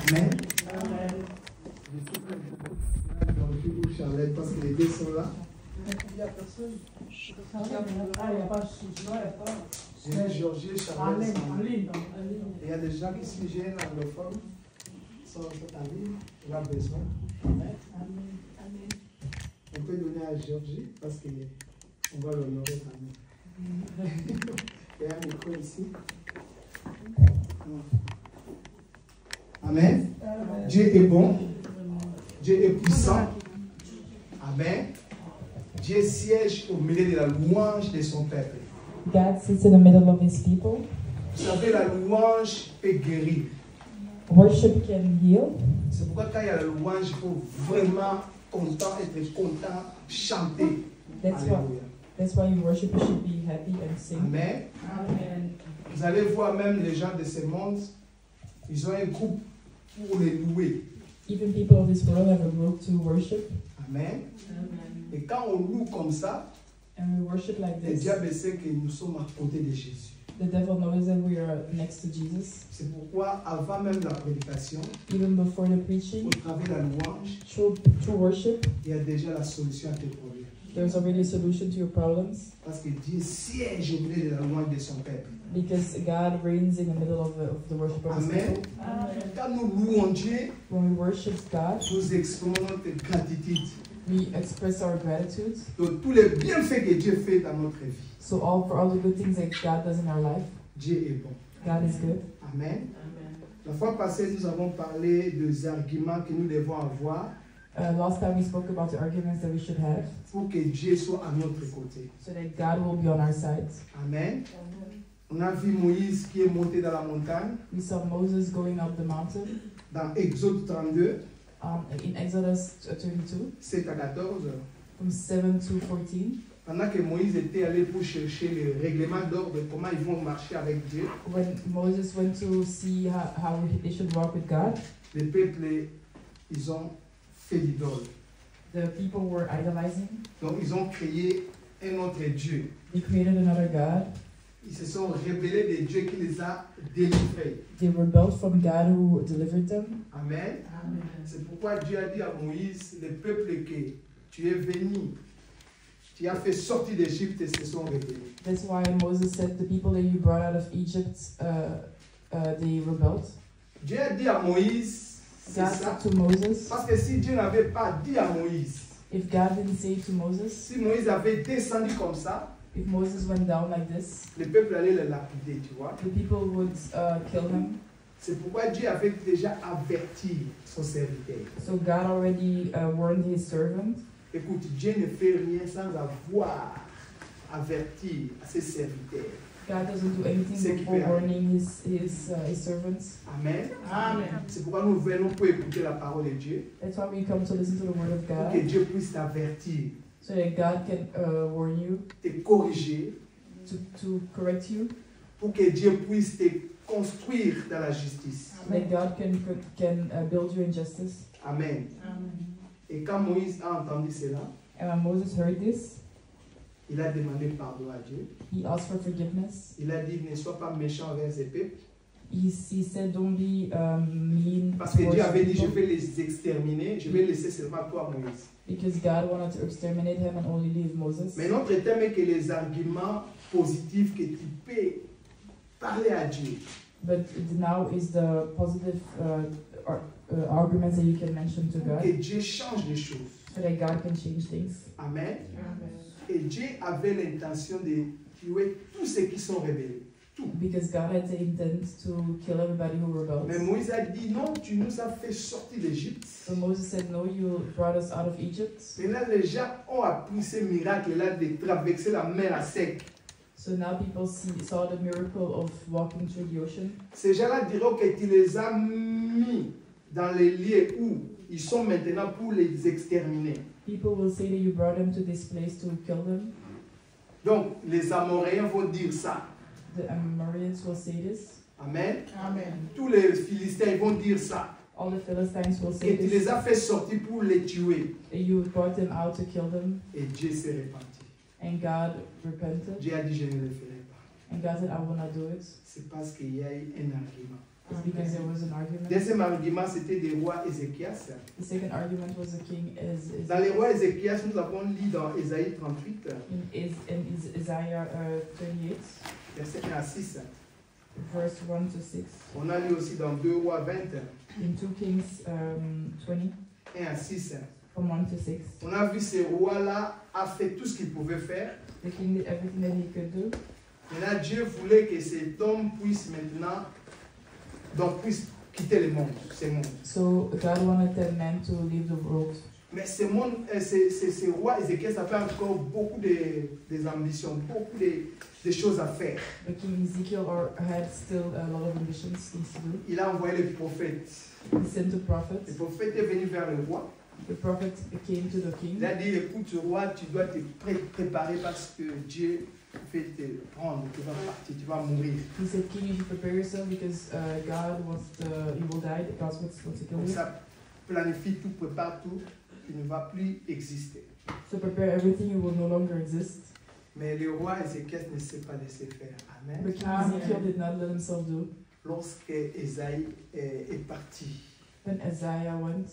Amen. Amen. Charlotte, parce que les deux sont là. Il n'y a personne. Ah, il n'y a pas de souci. Non, il n'y a pas. J'ai Georgie, Charlotte. En ligne. Il y a des gens qui sont jeunes anglophones, sont en ligne, on a besoin. Amen. On peut donner à Georgie parce qu'on va l'honorer quand même. Il y a un micro ici. Amen. Amen. Dieu est bon. Dieu est puissant. Amen. Dieu siège au milieu de la louange de son peuple. God sits in the middle of his people. Vous savez, la louange peut guérir. Worship can heal. C'est pourquoi quand il y a la louange, il faut vraiment être content, chanter. Alléluia. That's why you worship, you should be happy and sing. Amen. Amen. Vous allez voir même les gens de ce monde, ils ont un groupe pour les louer. Even people of this world have a group to worship. Amen. Et quand on loue comme ça, And we worship like le this. diable sait que nous sommes à côté de Jésus. The devil knows that we are next to Jesus. C'est pourquoi, avant même la prédication, Even before the au preaching, travers de la louange, through worship, il y a déjà la solution à tes problèmes. there's already a solution to your problems. Parce que Dieu siège au milieu de la louange de son peuple. Because God reigns in the middle of the worship of his Amen. people. Quand nous louons Dieu, When we worship God, nous exprimons notre gratitude. we express our gratitude. Donc tous les bienfaits que Dieu fait dans notre vie. So for all the good things that God does in our life, Dieu est bon. God is good. Amen. La fois passée, nous avons parlé des arguments que nous devons avoir Last time we spoke about the arguments that we should have pour que Dieu soit à notre côté. so that God will be on our side. Amen. On a vu Moïse qui est monté dans la montagne We saw Moses going up the mountain dans Exode 32, in Exodus 32, 7 à 14. from 7 to 14. Pendant que Moïse était allé pour chercher les règlements d'ordre, comment ils vont marcher avec Dieu, When Moses went to see how they should walk with God, les peuples, ils ont fait l'idole. the people were idolizing. Donc ils ont créé un autre Dieu. They created another God. Ils se sont rebellés des dieux qui les a délivrés. They rebelled from God who delivered them. Amen. C'est pourquoi Dieu a dit à Moïse, le peuple que tu es venu, tu as fait sortir d'Égypte, se sont rebellés. That's why Moses said the people that you brought out of Egypt, they rebelled. Dieu a dit à Moïse, c'est God ça. said to Moses, Parce que si Dieu n'avait pas dit à Moïse, if God didn't say to Moses, si Moïse avait descendu comme ça, if Moses went down like this, le peuple allait le lapider, tu vois. the people would kill him. C'est pourquoi Dieu avait déjà averti son serviteur. So God already warned his servant. Écoute, Dieu ne fait rien sans avoir averti à ses serviteurs. God doesn't do anything before warning his servants. Amen. Amen. C'est pourquoi nous venons pour écouter la parole de Dieu. That's why we come to listen to the word of Pour que God, Dieu puisse t'avertir, so that God can warn you, te corriger, to correct you, pour que Dieu puisse te construire dans la justice. that God can build you in justice. Amen. Et quand Moïse a entendu cela, And when Moses heard this, il a demandé pardon à Dieu. he asked for forgiveness. Il a dit, ne sois pas méchant envers ces peuples. He said, don't be mean Parce que Dieu towards avait dit, je people, vais les exterminer, je vais laisser seulement toi, Moïse. because God wanted to exterminate him and only leave Moses. Mais notre thème est que les arguments positifs que tu peux parler à Dieu. But now is the positive arguments that you can mention to Pour que God, Dieu change les choses. so that God can change things. Amen. Et Dieu avait l'intention de tuer tous ceux qui sont rebelles. Because God had the intent to kill everybody who rebels. Mais Moïse a dit, non, tu nous as fait sortir d'Égypte. So Moses said, no, you brought us out of Egypt. Maintenant, les gens ont appris ce miracle-là de traverser la mer à sec. So now people saw the miracle of walking through the ocean. Ces gens-là diront que tu les as mis dans les lieux où ils sont maintenant pour les exterminer. People will say that you brought them to this place to kill them. Donc, les Amoréens vont dire ça. The Amorites will say this. Amen. Amen. Tous les Philistins vont dire ça. All the Philistines will Que say tu this. les as fait sortir pour les tuer. That you brought them out to kill them. Et Dieu s'est repenti. And God repented. Dieu a dit, je ne le ferai pas. And God said, I will not do it. C'est parce qu'il y a eu un argument. It's because there was an argument. Deuxième argument, c'était des rois Ézéchias. The second argument was the king is Dans les rois Ézéchias, nous avons lu dans Ésaïe 38, in Isaiah 38, verset 1 à 6. verse 1 to 6. On a lu aussi dans 2 rois 20, In 2 Kings 20, 1 à 6. from 1 to 6. On a vu ces rois-là a fait tout ce qu'il pouvait faire. The king did everything that he could do. Maintenant, Dieu voulait que cet homme puisse maintenant, donc puisse quitter le monde, ce monde. So God wanted that man to leave the world. Mais ce monde, ces rois Ézéchias, ça fait encore beaucoup des ambitions, beaucoup de choses à faire. The king Ezekiel had still a lot of ambitions, things to do. Il a envoyé les prophètes. He sent the prophet. Le prophète est venu vers le roi. The prophet came to the king. Il a dit, écoute roi, tu dois te préparer parce que Dieu fait te prendre, tu vas partir, tu vas mourir. He said, king, you should prepare yourself because God wants you will die. God wants to kill Donc you. ça planifie tout, prépare tout, tu ne vas plus exister. So prepare everything, you will no longer exist. Mais le roi Ézéchias ne s'est pas laissé faire. Amen. But king Ezekiel did not let himself do. Lorsque Ésaïe est parti, When Isaiah went,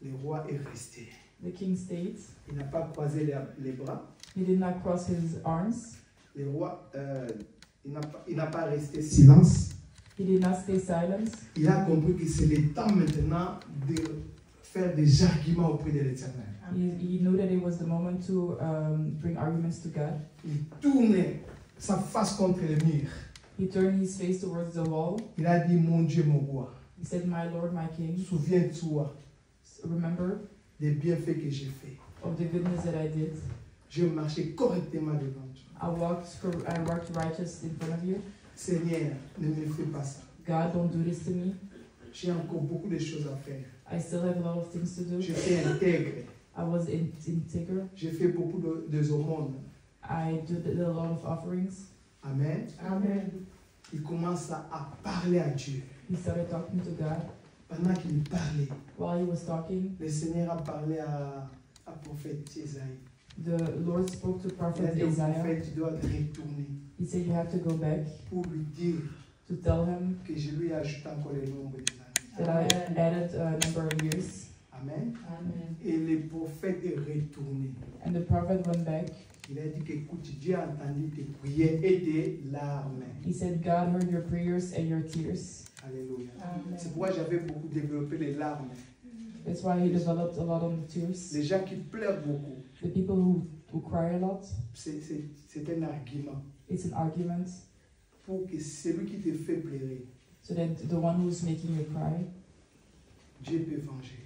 le roi est resté. the king stayed. Il n'a pas croisé les bras. He did not cross his arms. Le roi, il n'a pas resté silence. He did not stay silent. Il a compris que c'est le temps maintenant de faire des arguments auprès de l'Éternel. He knew that it was the moment to bring arguments to God. Il tournait sa face contre le mur. He turned his face towards the wall. Il a dit, mon Dieu, mon roi, He said, my Lord, my King, souviens-toi remember des bienfaits que j'ai faits. of the goodness that I did. Je marchais correctement devant toi. I walked righteous in front of you. Seigneur, ne me fais pas ça. God, don't do this to me. J'ai encore beaucoup de choses à faire. I still have a lot of things to do. J'étais intègre. I was integer. J'ai fait beaucoup de aumônes. I did a lot of offerings. Amen. Amen. Il commence à parler à Dieu. He started talking to God. Pendant qu'il parlait, While he was talking, le Seigneur a parlé à prophète Isaïe. the Lord spoke to Il a prophet dit au Isaiah. prophète, tu dois te retourner He said, you have to go back pour lui dire to tell him que je lui ai ajouté encore le nombre des années. that I added a number of years. Amen. Amen. Et le prophète est retourné. And the prophet went back. Il a dit que, écoute, Dieu a entendu tes prières et tes larmes. He said, God heard your prayers and your tears. Alléluia. Amen. C'est pourquoi j'avais beaucoup développé les larmes. That's why he developed a lot on the tears. Les gens qui pleurent beaucoup, The people who cry a lot, c'est un argument it's an argument. pour que celui qui te fait pleurer, So that the one who's making you cry, Dieu peut venger.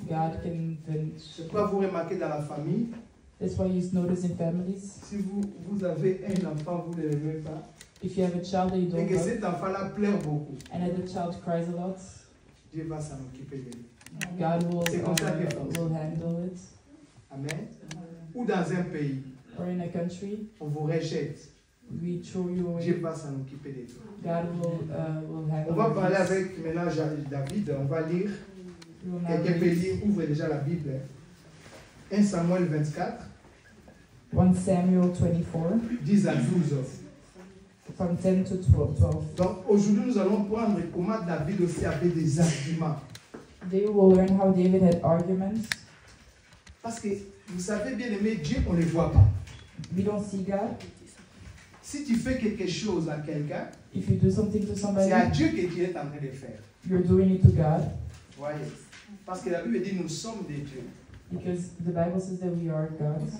God can venge. C'est pourquoi vous remarquez dans la famille, That's why you notice in families, si vous avez un enfant, vous ne l'aimez pas, if you have a child that you et don't que love, cet enfant-là pleure beaucoup, and that the child cries a lot, Dieu va s'en occuper de lui. God C'est comme ça que will handle it. Amen. Ou dans un pays, Or in a country, on vous rejette, we throw you away, Dieu va s'en occuper de toi. God will handle On va your parler case. avec maintenant David, on va lire. We will now Quelqu'un peut read lire, ouvre déjà la Bible. 1 Samuel 24, 1 Samuel 24, 10 à 12. from 10 to 12. Donc aujourd'hui, nous allons prendre comment David aussi avait des arguments. They will learn how David had arguments. Parce que vous savez bien aimé, Dieu, on ne le voit pas. We don't see God. Si tu fais quelque chose à quelqu'un, If you do something to somebody, c'est à Dieu que tu es en train de faire. you're doing it to God. Voyez. Parce que la Bible dit nous sommes des dieux. Because the Bible says that we are gods.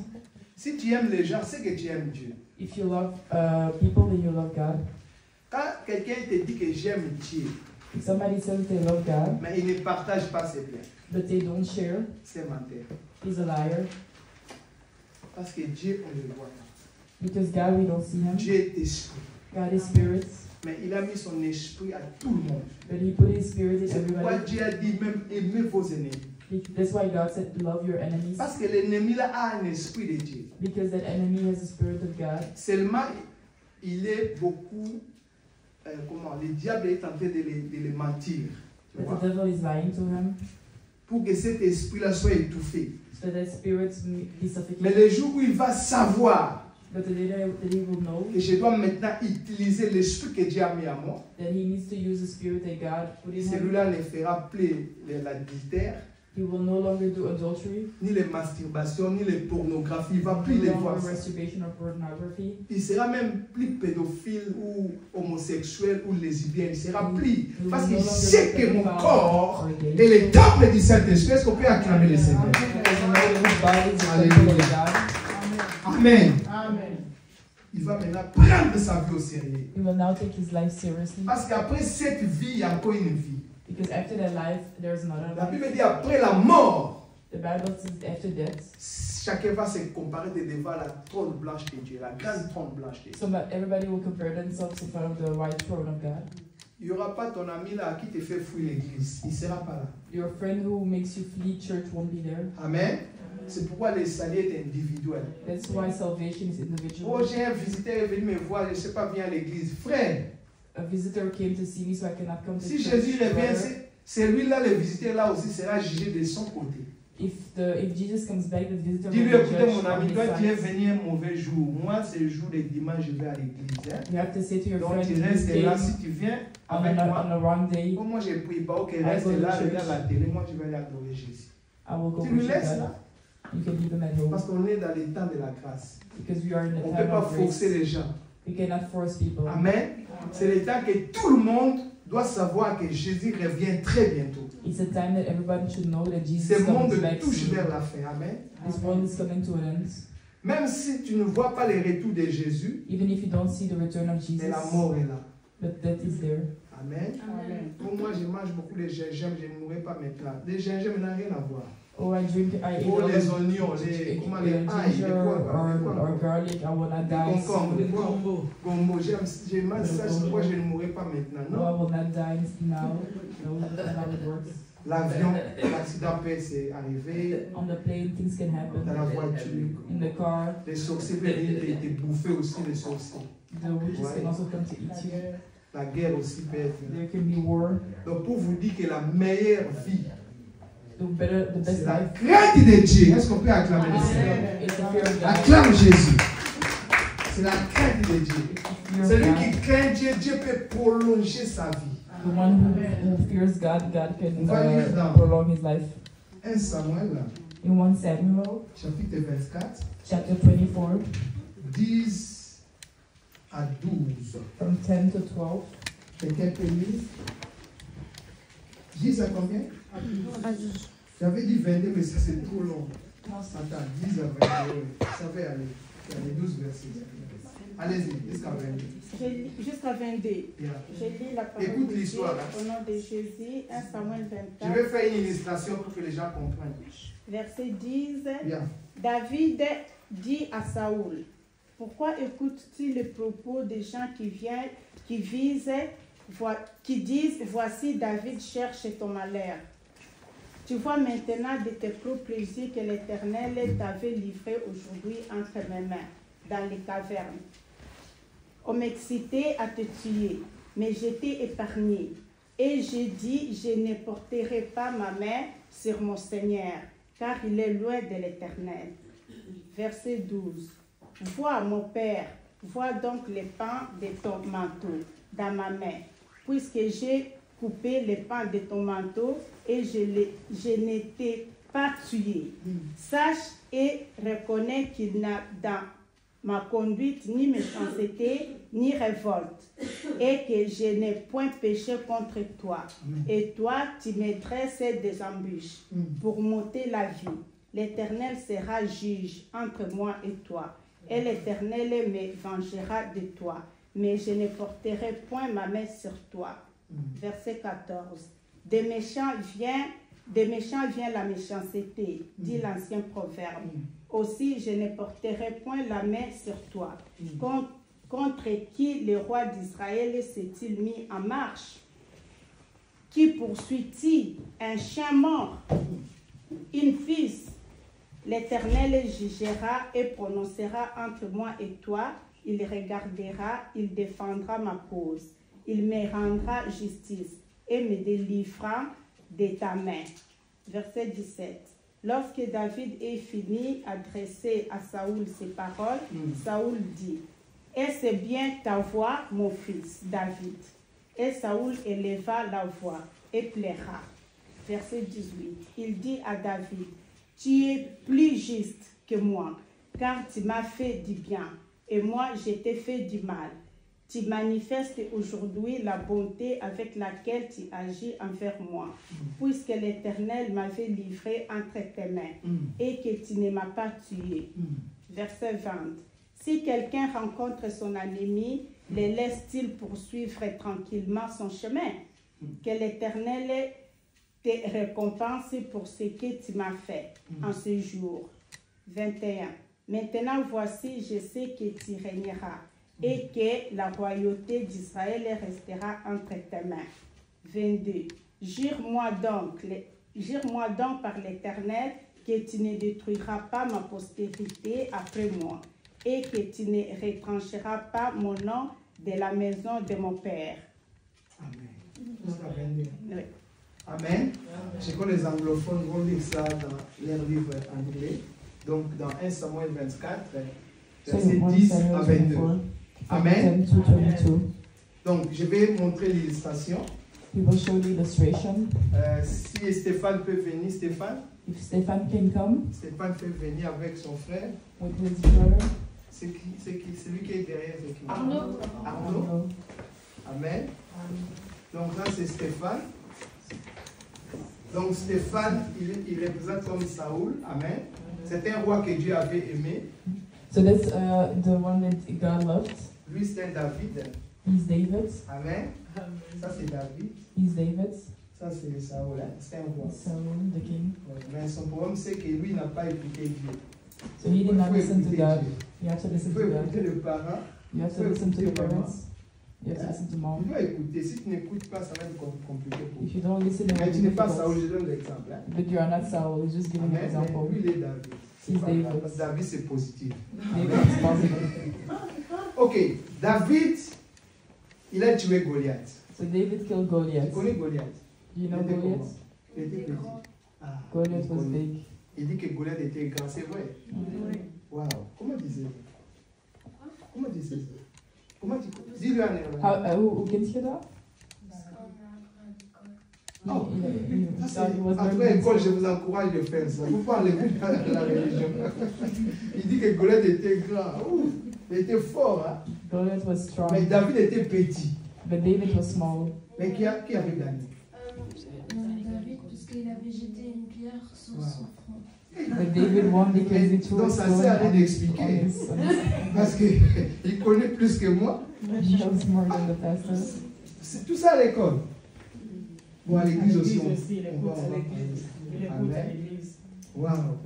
Si tu aimes les gens, c'est que tu aimes Dieu. If you love people, then you love God. Quand quelqu'un te dit que j'aime Dieu, If somebody says they love God, mais il ne partage pas ses biens, but they don't share, c'est menteur. he's a liar. Parce que Dieu, on ne le voit pas. Because God, we don't see him. Dieu est esprit. God is spirit, Mais il a mis son esprit à tout le monde. but he put his spirit in C'est pourquoi everybody. Dieu a dit même aimez vos ennemis. That's why God said, love your enemies. Parce que l'ennemi là a un esprit de Dieu. Because that enemy has the spirit of God. Seulement, il est beaucoup. Le diable est en train de le mentir. Tu That vois, the devil is lying to him. pour que cet esprit-là soit étouffé. So that spirit be Mais suffocated. le jour où il va savoir But the day that he will know que je dois maintenant utiliser l'esprit que Dieu a mis à moi, that he needs to use the spirit that God put in him, celui-là ne fera plus l'adultère, he will no longer do adultery, ni les masturbations, ni les pornographies. Il ne va plus no les longer voir. Ça. masturbation or pornography. Il sera même plus pédophile ou homosexuel ou lesbien. Il sera plus. Parce qu'il sait que mon corps est le temple du Saint-Esprit. Est-ce qu'on peut acclamer le Seigneur? Alléluia. Amen. Amen. Il va maintenant prendre sa vie au sérieux. He will now take his life seriously. Parce qu'après cette vie, il y a encore une vie. Because after that life, there's another La life. Bible dit après la mort, The Bible says after death, chacun va se comparer devant la trône blanche de Dieu, la grande trône blanche de Dieu. so that everybody will compare themselves in front of the white throne of God. Il n'y aura pas ton ami là qui te fait fuir l'église. Il ne sera pas là. Your friend who makes you flee church won't be there. Amen. C'est pourquoi le salut est individuel. That's why salvation is Oh, individual. j'ai un visiteur est venu me voir, je ne sais pas, viens à l'église. Frère, A visitor came to see me, so I cannot come to si church. Jésus revient, Brother, celui-là, le visiteur là aussi sera jugé de son côté. if Jesus comes back, the visitor will Dis-lui, be écoutez judged mon on ami, his toi tu es side. venu un mauvais jour. Moi, c'est le jour de dimanche, je vais à l'église. Hein? You have to say to your Donc friend, tu you restes là, came si tu viens on avec a moi. wrong day, Oh, moi, je ne prie pas, ok, I reste go to là, church. regarde la télé, moi, je vais aller adorer Jésus. I will go Tu lui worship laisses God. là, You can leave them at home. parce qu'on est dans les temps de la grâce. Because we are in the On ne peut time pas of forcer grace. les gens. We cannot force people. Amen. C'est le temps que tout le monde doit savoir que Jésus revient très bientôt. It's a time that everybody should know that Jesus Ce monde comes back touche soon. vers la fin. Amen. This world is coming to an end. Même si tu ne vois pas le retour de Jésus, Even if you don't see the return of mais Jesus, la mort est là. but death is there. Amen. Amen. Pour moi, je mange beaucoup de gingembre, je ne mourrai pas maintenant. Les gingembre n'ont rien à voir. Oh, I eat Oh, all les oignons, les, comment les ail, les ginger quoi, or garlic, I will not les die concombres, soon. les gombo. Je mange ça, c'est pourquoi je ne mourrai pas maintenant. No, I Non. will not die now. No, that's how it works. L'avion, l'accident peut arriver. On the plane, things can Dans la happen. voiture. In the car, Les sorciers peuvent venir te bouffer aussi, les sorciers. the witches can also come to eat you. La guerre aussi peut être là. There can be war. Donc pour vous dire que la meilleure vie, The best c'est la life crainte de Dieu. Est-ce qu'on peut acclamer le Seigneur? is the fear of God. Acclame Jésus. C'est la crainte de Dieu. Fear of Celui God. qui craint Dieu, Dieu peut prolonger sa vie. The one who fears God, God On va lire dans- can prolong his life. 1 Samuel, In 1 Samuel, chapitre 24, chapter 24, 10 à 12. from 10 to 12. Quelqu'un peut lire? 10 à combien? J'avais dit 22, mais ça c'est trop long. Attends, 10 à 22, ça va aller. Il y a les 12 versets. Allez-y, jusqu'à 22. Jusqu'à 22. Bien. Je lis la parole Écoute de Dieu l'histoire, hein. au nom de Jésus, 1 Samuel Je 24, vais faire une illustration pour que les gens comprennent. verset 10. Bien. David dit à Saoul, pourquoi écoutes-tu les propos des gens qui disent, voici David cherche ton malheur. Tu vois maintenant de tes propres plaisirs que l'Éternel t'avait livré aujourd'hui entre mes mains, dans les cavernes. On m'excitait à te tuer, mais j'étais épargné. Et j'ai dit, je ne porterai pas ma main sur mon Seigneur, car il est loin de l'Éternel. Verset 12. Vois, mon Père, vois donc les pans de ton manteau dans ma main, puisque j'ai coupé les pans de ton manteau et je ne t'ai pas tué. Sache et reconnais qu'il n'a dans ma conduite ni méchanceté ni révolte, et que je n'ai point péché contre toi. Et toi, tu me dresses des embûches pour m'ôter la vie. L'Éternel sera juge entre moi et toi, et l'Éternel me vengera de toi, mais je ne porterai point ma main sur toi. Verset 14. Des méchants vient la méchanceté, dit l'ancien proverbe. Aussi, je ne porterai point la main sur toi. Contre qui le roi d'Israël s'est-il mis en marche? Qui poursuit-il? Un chien mort? Une fils? L'Éternel jugera et prononcera entre moi et toi. Il regardera, il défendra ma cause. Il me rendra justice et me délivrera de ta main. Verset 17. Lorsque David est fini d'adresser à Saoul ces paroles, Saoul dit, « Est-ce bien ta voix, mon fils, David ?» Et Saoul éleva la voix et pleura. Verset 18. Il dit à David, « Tu es plus juste que moi, car tu m'as fait du bien, et moi je t'ai fait du mal. Tu manifestes aujourd'hui la bonté avec laquelle tu agis envers moi, puisque l'Éternel m'avait livré entre tes mains et que tu ne m'as pas tué. » Verset 20. Si quelqu'un rencontre son ennemi, le laisse-t-il poursuivre tranquillement son chemin? Que l'Éternel te récompense pour ce que tu m'as fait en ce jour. 21. Maintenant voici, je sais que tu régneras et que la royauté d'Israël restera entre tes mains. 22. Jure-moi donc par l'Éternel que tu ne détruiras pas ma postérité après moi et que tu ne retrancheras pas mon nom de la maison de mon père. Amen. Oui. Amen. Je crois que les anglophones vont lire ça dans leur livre anglais. Donc dans 1 Samuel 24, verset 10 à 22. Amen. Donc je vais montrer l'illustration. We will show the illustration. Si Stéphane peut venir, Stéphane. If Stefan can come. Stéphane peut venir avec son frère. With his brother. C'est celui qui est derrière. Arnaud. Arnaud. Amen. Donc là c'est Stéphane. Donc Stéphane, il représente comme Saoul. Amen. C'est un roi que Dieu avait aimé. So that's the one that God loved. Lui c'est un David. He's David. Amen. Ça c'est David. He's David. Ça c'est Saoul. C'est un roi. Saul, the king. Mais son problème c'est que lui n'a pas écouté Dieu. So he did not listen to God. Dieu. You have to Il listen faut to God. écouter le parent. You have to listen to the parents. You have to listen to Il mom. doit écouter. Si tu n'écoutes pas, ça va être compliqué pour If toi. you don't listen, it Mais will tu be n'es pas Saoul, difficult. je donne l'exemple. Hein. But you are not Saul. He's just giving an Amen. example. Mais lui, il est David. C'est He's pas David. grave, parce que David, c'est positif. David is positive. Ok, David, il a tué Goliath. So David killed Tu Goliath. connais Goliath? Do you know Il était comment? Goliath? Il était petit. Ah, Goliath il was connaît. big. Il dit que Goliath était grand, c'est vrai. Waouh, comment disait Comment disait ça? Comment tu dis-le en néerlandais. Hoe kent je dat? Oh. He Ça, thought he was après very l'école, good. je vous encourage de faire ça. Vous parlez de la religion. Il dit que Goliath était grand. Ouh, il était fort. Hein? Goliath was strong. Mais David était petit. But David was small. Mais qui avait gagné? David, puisqu'il avait jeté une pierre sur son front. But David won because he threw Donc a ça stone sert à rien on d'expliquer. his- Parce qu'il connaît plus que moi. He knows more than the pastor. C'est tout ça à l'école. Bon, à l'église aussi. Il écoute à l'église. Il écoute à l'église. Waouh.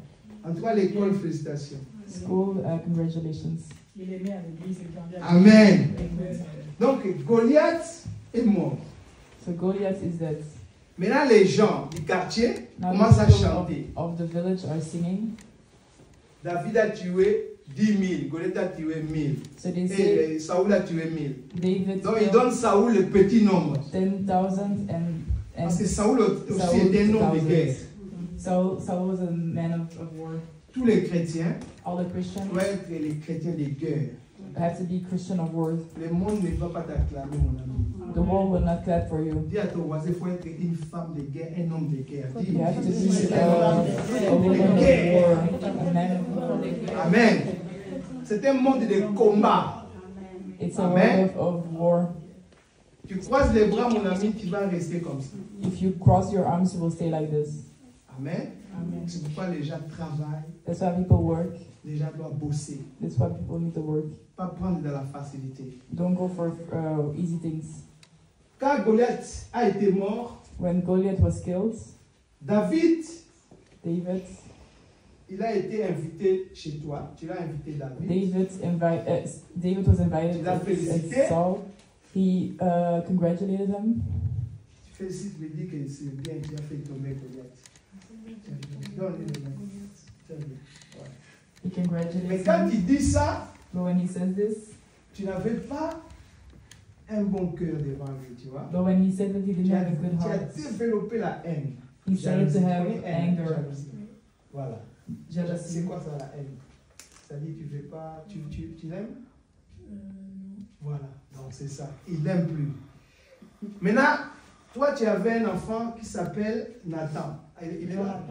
En tout cas, l'école, félicitations. School, congratulations. Il est né à l'église, il grandit à Amen. l'église. Donc, Goliath est mort. So Goliath is dead. Maintenant, les gens du quartier Now commencent à the people chanter. of the village are singing. David a tué 10 000, Goliath a tué 1000. So they say Et Saoul a tué 1000. David Donc, il killed donne Saoul le petit nombre. 10,000 Parce que and Saoul aussi Saoul était un homme de guerre. Saul was a man of war. Tous les chrétiens All the Christians doivent être les chrétiens de guerre. have to be Christian of war. Le monde ne va pas t'acclamer, mon ami. The world will not clap for you. Dis à ton voisin, il faut être une femme de guerre, un homme de guerre. Dis. You have to be a woman of war, a man of war. Amen. C'est un monde de combat. It's a Amen. world of war. Tu croises les bras, mon ami, tu vas rester comme ça. If you cross your arms, you will stay like this. Amen. Amen. C'est pourquoi les gens travaillent, That's why people work. les gens doivent bosser. That's why people need to work. Pas prendre de la facilité. Don't go for easy things. Quand Goliath a été mort, When Goliath was killed, David, David il a été invité chez toi. Tu l'as invité, David. David was invited Tu l'as félicité. to Saul. He congratulated him. Tu félicites, lui dis que c'est bien, tu as fait tomber Goliath. Donne-lui le nom. Très bien. Ouais. He congratulated Mais quand him. il dit ça, But when he says this, tu n'avais pas un bon cœur devant lui, tu vois. but when he said that he Tu didn't as, have a good tu as heart, développé la haine. he started to have Jalousie. anger. Jalousie. Voilà. C'est quoi ça, la haine? C'est-à-dire tu veux pas, tu l'aimes? Voilà, donc c'est ça. Il n'aime plus. Maintenant, toi tu avais un enfant qui s'appelle Nathan. Il est là.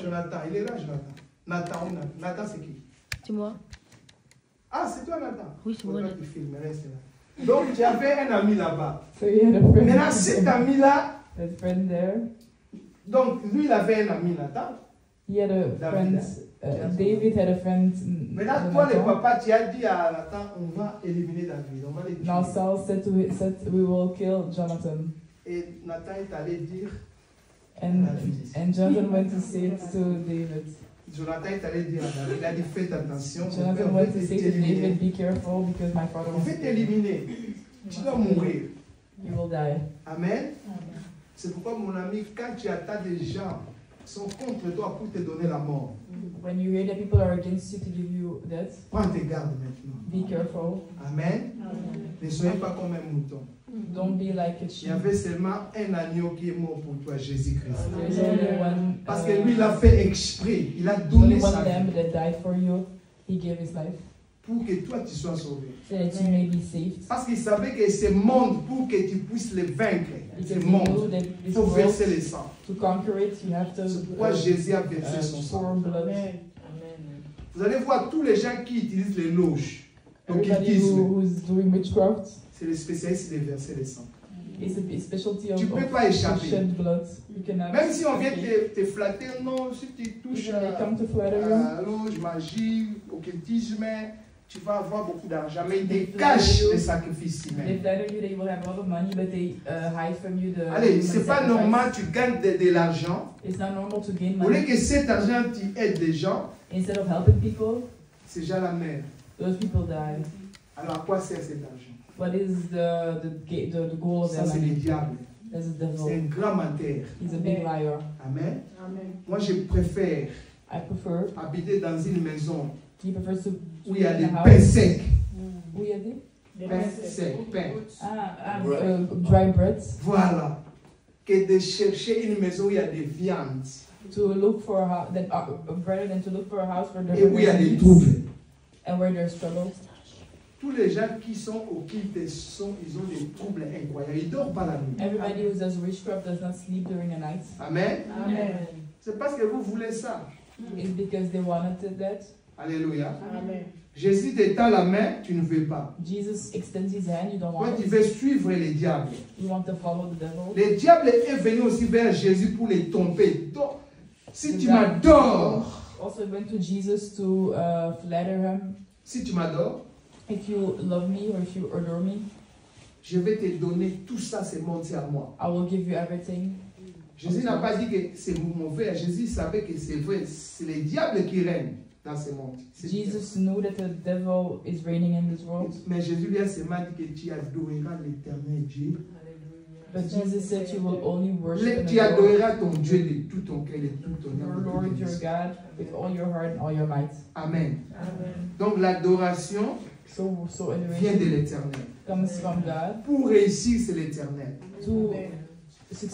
Jonathan, il est là, Jonathan. Nathan, c'est qui? C'est moi. Ah, c'est toi, Nathan? Oui, c'est moi. Qui filme, reste là. Donc, tu avais un ami là-bas. So you had a friend. Maintenant, cet ami-là, a friend there. Donc, lui, il avait un ami, Nathan. He had a friend. David had a friend. Maintenant, toi, le papa, tu as dit à Nathan, on va éliminer David. On va les tuer. Now Saul said we will kill Jonathan. Et Nathan est allé dire. And Jonathan went to say it to David. Jonathan est allé dire à David, il a dit faites attention. Jonathan went to say to David, be careful because my father wants to kill you. On va t'éliminer. Tu dois mourir. You will die. Amen. C'est pourquoi, mon ami, quand tu attends des gens qui sont contre toi pour te donner la mort, when you hear that people are against you to give you death, prends tes gardes maintenant. Be careful. Amen. Ne soyez pas comme un mouton. Don't be like a sheep. Il y avait seulement un agneau qui est mort pour toi, Jésus-Christ. Parce que Parce lui, il a fait exprès. Il a donné sa vie. That died for you. He gave his life. Pour que toi, tu sois sauvé. So that you may be saved. Parce qu'il savait que ce monde, pour que tu puisses le vaincre, ce monde, il faut verser le sang. To conquer it, you have to. C'est pourquoi Jésus a versé son sang. Vous allez voir tous les gens qui utilisent les loges. C'est les spécialistes de verser le sang. Tu ne peux pas échapper. Même si on vient te flatter, non, si tu touches à la loge, magie, occultisme, tu vas avoir beaucoup d'argent. Mais ils te cachent les sacrifices humains. Allez, ce n'est pas normal, tu gagnes de l'argent. Au lieu que cet argent, tu aides les gens. Instead of helping people, c'est déjà la mer. Those people die. Alors à quoi sert cet argent? What is the goal of ça, c'est le diable. C'est un grand menteur. He's a big liar. Amen. Moi, je préfère habiter dans une maison où il y a des pains secs. Où il y a des pains secs, pains. Dry bread. Voilà. Que de chercher une maison où il y a des viandes. To look for a house, rather than to look for a house where there et où il y a des troubles. And where there's troubles. Tous les gens qui sont occultes ils ont des troubles incroyables. Ils ne dorment pas la nuit. Everybody who does witchcraft does not sleep during the night. Amen. C'est parce que vous voulez ça. It's because they wanted that. Alléluia. Amen. Jésus t'étend la main, tu ne veux pas. Jesus extends his hand, you don't want. Toi, tu veux suivre les diables. You want to follow the devil. Le diable est venu aussi vers Jésus pour les tromper. Donc, si tu m'adores, also went to Jesus to flatter him. Si tu m'adores, if you love me or if you adore me, je vais te donner tout ça, c'est mon, c'est à moi. I will give you everything. Jésus n'a pas dit que c'est mauvais. Jésus savait que c'est vrai. C'est le diable qui règne dans ce monde. Jesus knew that the devil is reigning in this world. Mais Jésus lui a seulement dit que tu adoreras l'éternel Dieu. But Jesus said you will only worship tu adoreras ton Dieu de tout ton cœur, de tout ton âme. Your Lord, your God, with all your heart and all your might. Amen. Donc l'adoration vient de l'éternel. Comes from God. Pour réussir, c'est l'éternel.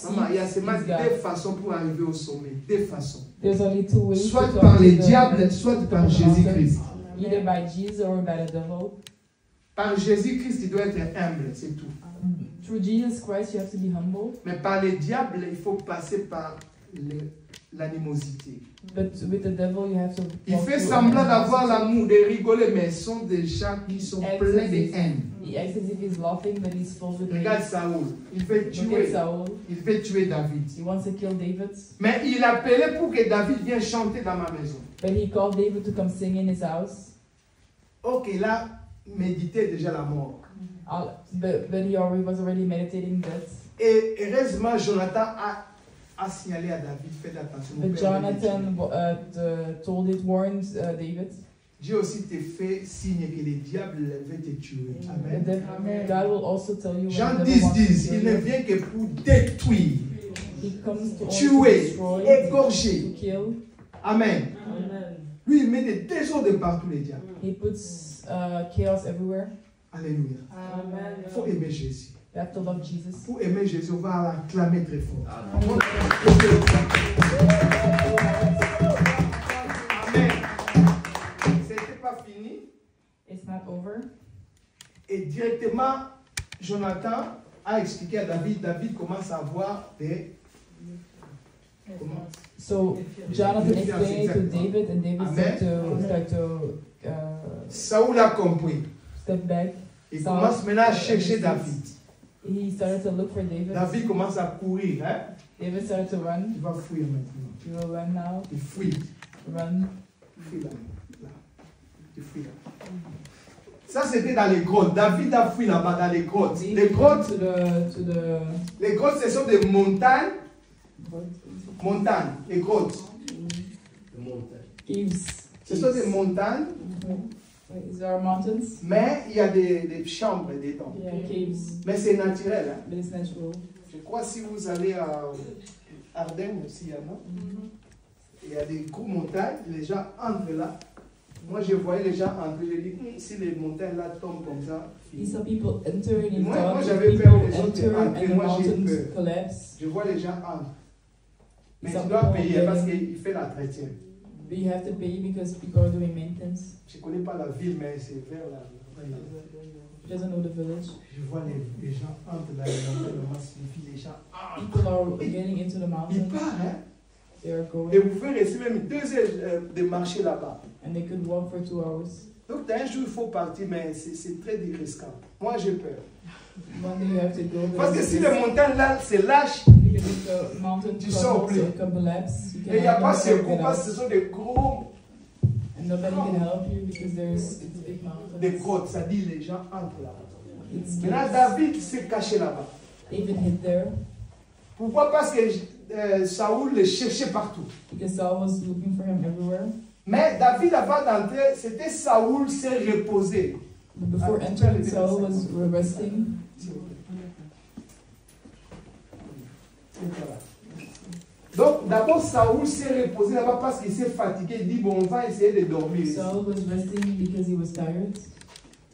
Maman, il y a seulement deux façons pour arriver au sommet. Deux façons. There's only two ways. Soit par les diables, soit par Jésus-Christ. Either by Jesus or by the devil. Par Jésus-Christ, tu dois être humble, c'est tout. Through Jesus Christ, you have to be humble. Mais par les diables, il faut passer par l'animosité. But with the devil, you have to. Il fait semblant d'avoir l'amour, de rigoler, mais ce sont des gens qui sont pleins de haine. He acts as if he's laughing, but he's full with hate. Regarde Saoul. Il veut tuer. Il veut tuer David. He wants to kill David. Mais il appelait pour que David vienne chanter dans ma maison. But he called David to come sing in his house. Ok, là, méditer déjà la mort. But he was already meditating death. Et heureusement, Jonathan a signalé à David, faites attention. But Jonathan warned David. Dieu aussi te fait signe que le diable veut te tuer. Amen. God will also tell you. Jean 10, il ne vient que pour détruire, tuer, égorger. Amen. Lui, il met des désordres de partout, les diables. He puts chaos everywhere. Alléluia. Il faut aimer Jésus. You have to love Jesus. Pour aimer Jésus, on va l'acclamer très fort. It's not over. Et directement, Jonathan a expliqué à David. David commence à avoir des... So Jonathan explained to David, and David start to Saoul a compris. step back. Il commence maintenant à chercher David. He started to look for David. David commence à courir. Hein? David started to run. Il va fuir maintenant. He will run now. Il fuit. Run. Il fuit là. Il fuit là. Ça, c'était dans les grottes. David a fui là-bas dans les grottes. Les grottes, les grottes, ce sont des montagnes. Montagnes, les grottes. Ce sont des montagnes. There are mountains. Mais il y a des chambres dedans. Yeah, caves. Mais c'est naturel. Hein? But it's natural. Je crois que si vous allez à Ardennes aussi, il y a des gros montagnes, les gens entrent là. Moi, je voyais les gens entrer, je dis, si les montagnes là tombent comme ça. You saw people enter and you Moi, thought j'avais people peur, les autres enter and entrent, the moi j'ai mountains peur. collapse. Je vois les gens entrent. Mais Some tu dois people payer parce getting- qu'il fait l'entretien. But you have to pay because people are doing maintenance. Je ne connais pas la ville, mais c'est vers là. He doesn't know the village. Je vois les gens entrent dans les montagnes, moi, les gens entrent. People are getting into the Ils mountains. partent, hein? They are Et going. vous pouvez rester même 2 heures de marcher là-bas. And they could walk for 2 hours. Donc, un jour, il faut partir, mais c'est très risquant. Moi, j'ai peur. One day you have to go. Parce que si les montagnes là, c'est lâche, Because if the mountain Tu sors crumbles plus. or can collapse, you et il n'y a cannot pas get secours out. parce que ce sont des gros, And nobody can help you because it's big des mountains. grottes, ça dit les gens entrent là. It's Maintenant, caves. David s'est caché là-bas. David hid there Pourquoi? Parce que Saoul le cherchait partout. because Saul was looking for him everywhere. Mais David, avant d'entrer, c'était Saoul s'est reposé. But before Ah, entering, tu peux Saul aller was resting. Donc, d'abord, Saoul s'est reposé là-bas parce qu'il s'est fatigué. Il dit, bon, on va essayer de dormir. Saul was resting because he was tired.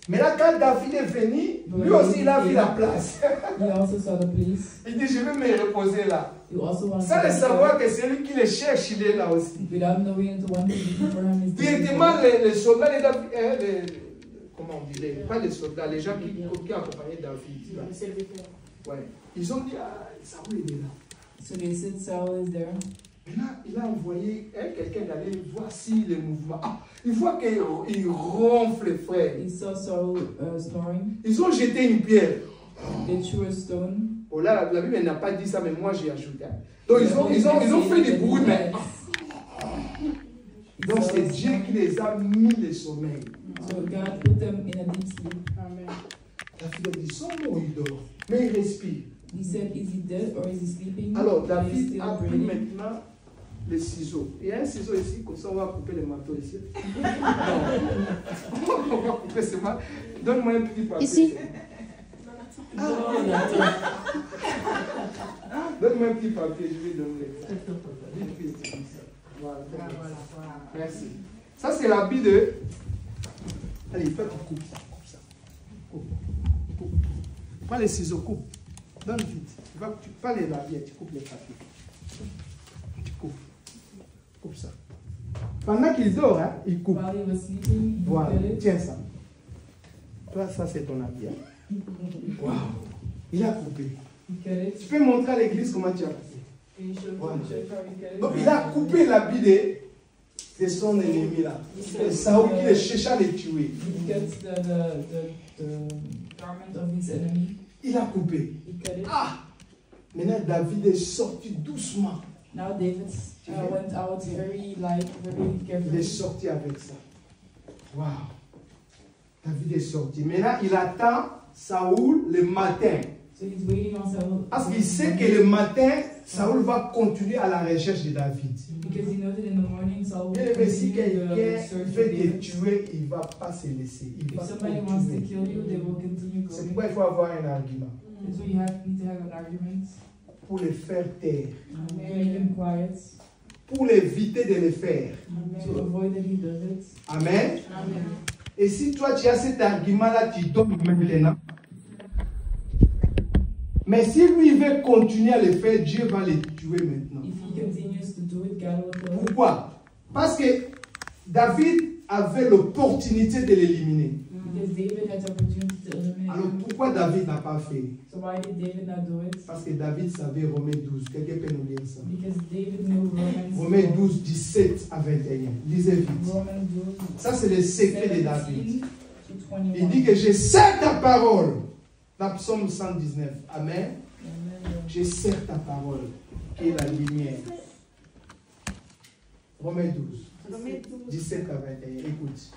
Mais là, quand David est venu, lui aussi, il a vu la place. He also saw the place. Il dit, je vais me reposer là. He also wanted Sans to le rest savoir que celui qui le cherche, il est là aussi. without knowing the one who's looking for him is Directement, there. les soldats, comment on dit, pas les soldats, les gens qui accompagnaient David. Ouais. Ils ont dit, ah, Saoul est là. So they said Saul is there. Maintenant, il a envoyé quelqu'un d'aller voir si les mouvements. Ah, il voit qu'il ronfle, frère. He saw Saul snoring. Ils ont jeté une pierre. They threw a stone. Oh là, la Bible n'a pas dit ça, mais moi j'ai ajouté. Donc ils ont fait du bruit, mais. Donc c'est Dieu qui les a mis le sommeil. So God put them in a deep sleep. Amen. La fille a dit, son mot, il dort, mais il respire. He said, is he dead or is he sleeping? Alors Is he David still a pris breathing? maintenant les ciseaux. Il y a un ciseau ici, comme ça on va couper le manteau ici. Non. On va couper ce manteau. Donne-moi un petit papier. Ici. Donne-moi un petit papier, je vais donner l'exemple. Voilà. Merci. Ça, c'est l'habit de. Allez, toi, tu coupes ça. Coupe ça. Coupe. Pas les ciseaux, coupe. Donne vite. Tu pas les habits, tu coupes les papiers. Tu coupes. Coupe ça. Pendant qu'il dort, hein, il coupe. While he was sleeping, he Voilà, cut it. tiens ça. Toi, ça, c'est ton habit. Hein. Waouh. Il a coupé. He cut it. Tu peux montrer à l'église comment tu as coupé. Can you show Voilà. how he cut it? Donc il a coupé l'habit de son ennemi là. C'est Saoul qui le cherchait à le tuer. He cuts the garment of his enemy. Il a coupé. He cut it. Ah! Maintenant David est sorti doucement. Now David went out very light, very Il est carefully. sorti avec ça. Waouh! David est sorti. Maintenant il attend Saoul le matin. So he's waiting on Saul. Parce qu'il sait que le matin, Saoul va continuer à la recherche de David. Because he knows that in the morning Saul will Et si continue quelqu'un the search veut for te David. tuer, il ne va pas se laisser. Il If va somebody wants to continuer. kill you, they will continue C'est going. pourquoi il faut avoir un argument. So you need to have an argument. Pour les faire taire. Make him quiet. Pour éviter de le faire. To avoid that he does it. Amen. Amen. Et si toi tu as cet argument-là, tu tombes maintenant. Mais si lui il veut continuer à le faire, Dieu va le tuer maintenant. If he continues to do it, God will kill him. Pourquoi? Parce que David avait l'opportunité de l'éliminer. Because David had the opportunity to eliminate Alors him. pourquoi David n'a pas fait? So why did David not do it? Parce que David savait Romains 12. Quelqu'un peut nous lire ça? Because David knew Romains 12, 17 à 21. Lisez vite. Romans 12, Ça, c'est le secret de 17 David. to 21. Il dit que je sers ta parole. Dans Psaume 119. Amen. Je sers ta parole, qui est la lumière. Romains 12, 17 à 21. Écoute.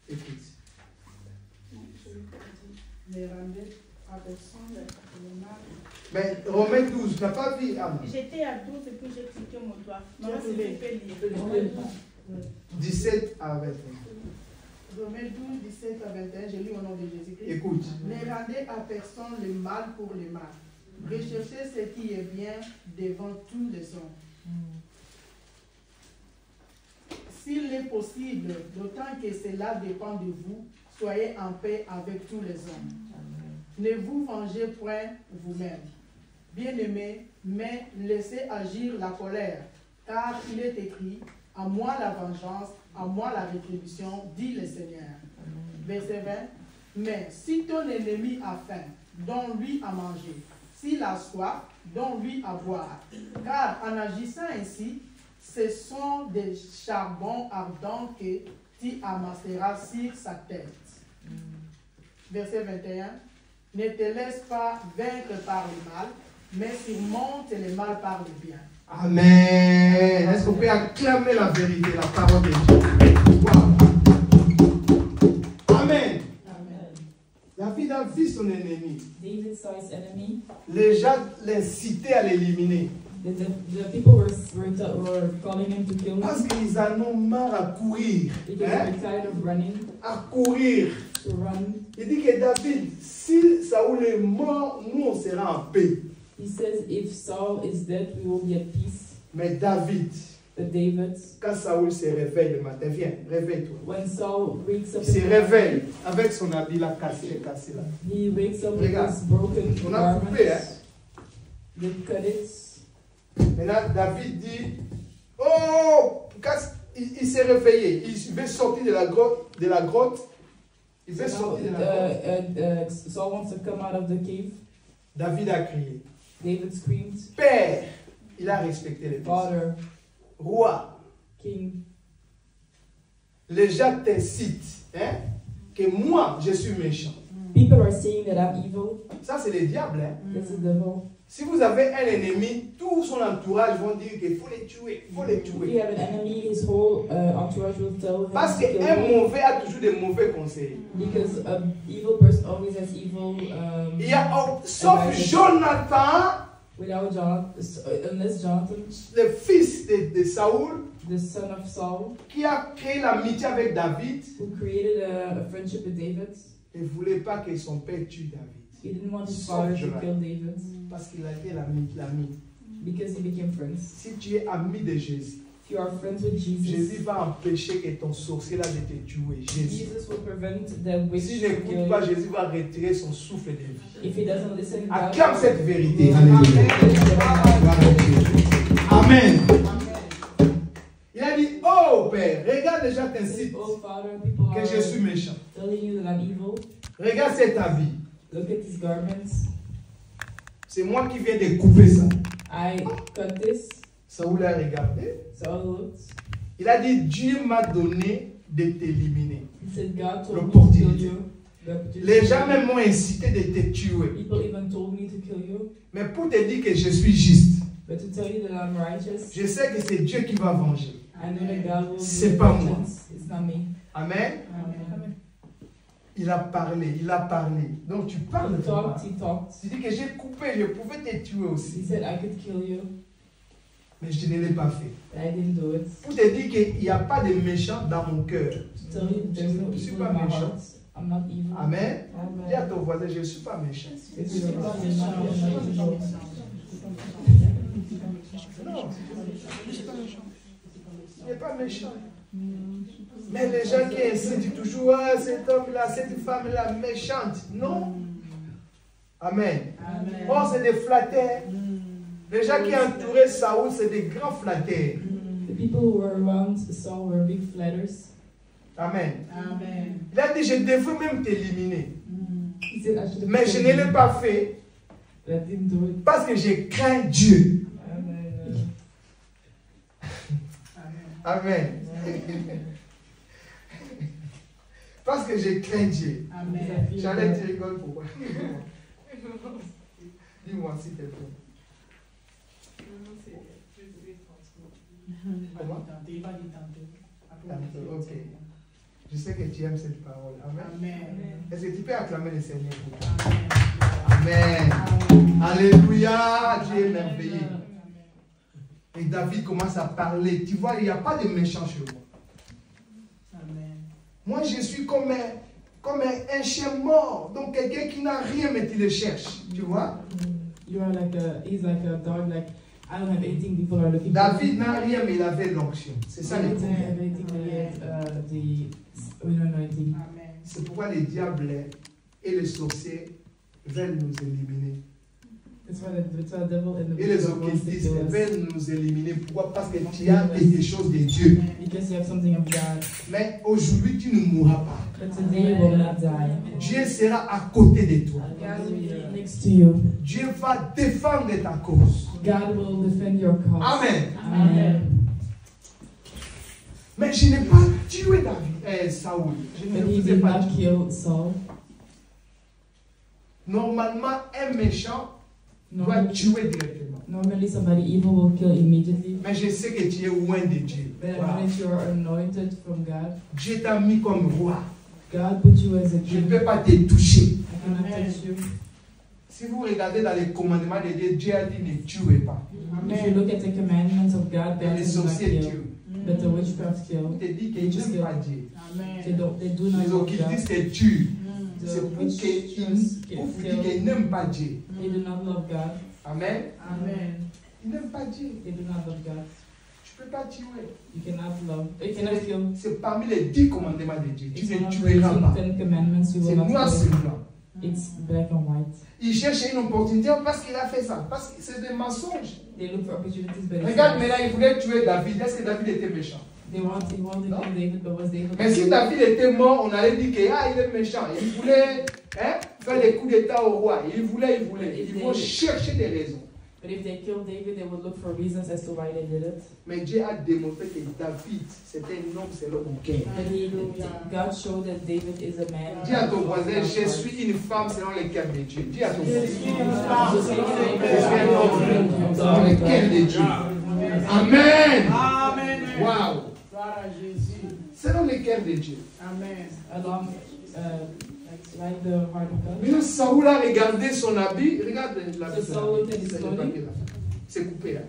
Écoute. Mais Romains 12, tu n'as pas vu? J'étais à 12 et puis j'ai cliqué mon doigt. Moi, c'est le lire. 17 à 21. Romains 12, 17 à 21, j'ai lu au nom de Jésus-Christ. Écoute. Ne rendez à personne le mal pour le mal. Recherchez ce qui est bien devant tous les hommes. S'il est possible, d'autant que cela dépend de vous, soyez en paix avec tous les hommes. Ne vous vengez point vous-même, bien-aimés, mais laissez agir la colère, car il est écrit, à moi la vengeance, à moi la rétribution, dit le Seigneur. Verset 20. Mais si ton ennemi a faim, donne-lui à manger. S'il a soif, donne-lui à boire. Car en agissant ainsi, ce sont des charbons ardents que tu amasseras sur sa tête. Verset 21. Ne te laisse pas vaincre par le mal, mais surmonte le mal par le bien. Amen. Est-ce qu'on peut acclamer la vérité, la parole de Dieu? Wow. Amen. David a vu son ennemi. David saw his enemy. Les gens l'incitaient à l'éliminer. The people were calling him to kill him. Parce qu'ils en ont marre à courir. Because they're tired of running. À courir. To run. Il dit que David, si Saoul est mort, nous on sera en paix. He says, if Saul is dead, we will be at peace. Mais David, quand Saoul se réveille le matin, viens, réveille-toi. When Saul wakes up, il se réveille avec son habit là cassé là. He wakes up with his broken on a coupé, garments. They cut it. Maintenant, David dit, oh, il s'est réveillé, il veut sortir de la grotte. Il veut sortir de la grotte. Saul wants to come out of the cave. David a crié. David screamed. Père, il a respecté les Father, roi, king. Les gens t'incitent, hein, que moi je suis méchant. People are saying that I'm evil. Ça c'est le diable, hein. That's the devil. Si vous avez un ennemi, tout son entourage vont dire qu'il faut les tuer, il faut les tuer. If you have an enemy, his whole entourage will tell him. Parce qu'un mauvais a toujours des mauvais conseils. Because an evil person always has evil. Il y a, sauf Jonathan, without Jonathan, unless Jonathan, le fils de Saoul, the son of Saul, qui a créé l'amitié avec David, who created a friendship with David, ne voulait pas que son père tue David. He didn't want his father to kill David. Parce qu'il a été l'ami. Because he became friends. Si tu es ami de Jésus, if you are friends with Jesus, Jésus va empêcher que ton sorcier là de te tuer. Jesus will prevent the witch si to ne kill n'écoute pas, you. Jésus va retirer son souffle de vie. If he doesn't listen, God acclame will- cette vérité. Alléluia. Amen. Il a dit, oh Père, regarde les gens t'incitent Oh Father, people que are je suis méchant. telling you that I'm evil. Regarde cet habit. Look at these garments. C'est moi qui viens de couper ça. I cut this. Saoul a regardé. Saul looked. Il a dit, Dieu m'a donné de t'éliminer. He said, God told me to L'opportunité. kill you. The opportunity. Les gens même m'ont incité de te tuer. People even told me to kill you. Mais pour te dire que je suis juste, But to tell you that I'm righteous, je sais que c'est Dieu qui va venger. I know that God will C'est do pas moi. vengeance. It's not me. Amen. Amen. Il a parlé. Donc tu parles de toi. He talked. Tu dis que j'ai coupé, je pouvais te tuer He aussi. said I could kill you, Mais je ne l'ai pas fait. but I didn't do it. Pour te dire qu'il n'y a pas de méchant dans mon cœur. To tell you there's no Je suis evil pas in my méchant. heart. I'm not evil. Amen. Amen. Dis à ton voisin, je ne suis pas méchant. If you're not evil, you're not evil. Non. Il n'est pas méchant. Mais les gens qui incitent toujours, ah, cet homme-là, cette femme-là, méchante. Non. Amen. Oh, c'est des flatteurs. Les gens qui entouraient Saoul, c'est des grands flatteurs. The people who were around Saul were big flatters. Amen. Amen. Il a dit, je devrais même t'éliminer. He said, I should have Mais je killed ne you, l'ai pas fait but I didn't do it. parce que je crains Dieu. Amen. Parce que je crains Dieu. Amen. J'allais te rigoler pourquoi. Dis-moi s'il te plaît. Comment? Il va lui tenter. Ok. Je sais que tu aimes cette parole. Amen. Amen. Est-ce que tu peux acclamer le Seigneur pour toi? Amen. Amen. Alléluia. Dieu est merveilleux. Et David commence à parler. Tu vois, il n'y a pas de méchant chez moi. Amen. Moi, je suis comme un chien mort. Donc, quelqu'un qui n'a rien, mais tu le cherches. Tu vois? You are like he's like a dog, like, I don't have anything, people are looking David n'a rien, mais il avait l'onction. C'est ça le David didn't problème. have anything, but he had the anointing. Amen. C'est pourquoi les diables et les sorciers veulent nous éliminer. That's why the devil and the Et les witches wants to occultistes kill us. veulent nous éliminer. Pourquoi? Parce que tu as quelque chose de Dieu. Because you have something of God. Mais aujourd'hui, tu ne mourras pas. But today you will not die. Dieu sera à côté de toi. God will be next to you. Dieu va défendre ta cause. God will defend your cause. Amen. Amen. Mais je n'ai pas tué Saoul. Je ne But le he faisais did pas not tuer. kill Saul. Normalement, un méchant doit Normally, tuer directement. normally somebody evil will kill immediately. Mais je sais que tu es loin de Dieu. But I Wow. know that you are anointed from God. Dieu t'a mis comme roi. God put you as a Je ne king. peux pas te toucher. I cannot Amen. touch you. Si vous regardez dans les commandements de Dieu, Dieu a dit ne tuez pas. If you look at the commandments of God, Mais God les says do not sorciers kill. tuent. But the witchcraft Il kill. te dit qu'ils n'aiment pas Dieu. Amen. They do not Les love God. occultistes tuent. The C'est pour witches qu'ils kill. vous dire qu'ils n'aiment pas Dieu. They do not love God. Amen. Amen. Ils n'aiment pas Dieu. They do not love God. Tu ne peux pas tuer. You cannot love. You cannot kill. C'est parmi les 10 commandements de Dieu. Tu It's ne one of tueras pas. the 10 commandments. You C'est will not noir sur kill. blanc. It's black and white. Il cherche une opportunité parce qu'il a fait ça. Parce que c'est des mensonges. They look for opportunities, but it's Regarde not. maintenant, il voulait tuer David. Est-ce que David était méchant? He wanted to kill David, but was David? Mais si David était mort, on allait dire qu'il est méchant. Il voulait faire des coups d'état au roi. Il voulait. Ils vont chercher des raisons. But if they killed David, they would look for reasons as to why they did it. Mais Dieu a démontré que David, c'était un homme selon mon cœur. But God showed that David is a man. Dis à ton voisin, je suis une femme selon le cœur de Dieu. Dis à ton voisin, Je suis une femme je suis un homme selon le cœur de Dieu. Amen. Amen. Waouh. Gloire à Jésus. Selon le cœur de Dieu. Amen. Along, like the heart of God. Mais Saoul a regardé son habit. Regarde l'habit. So Saul looked at his clothing. C'est coupé là.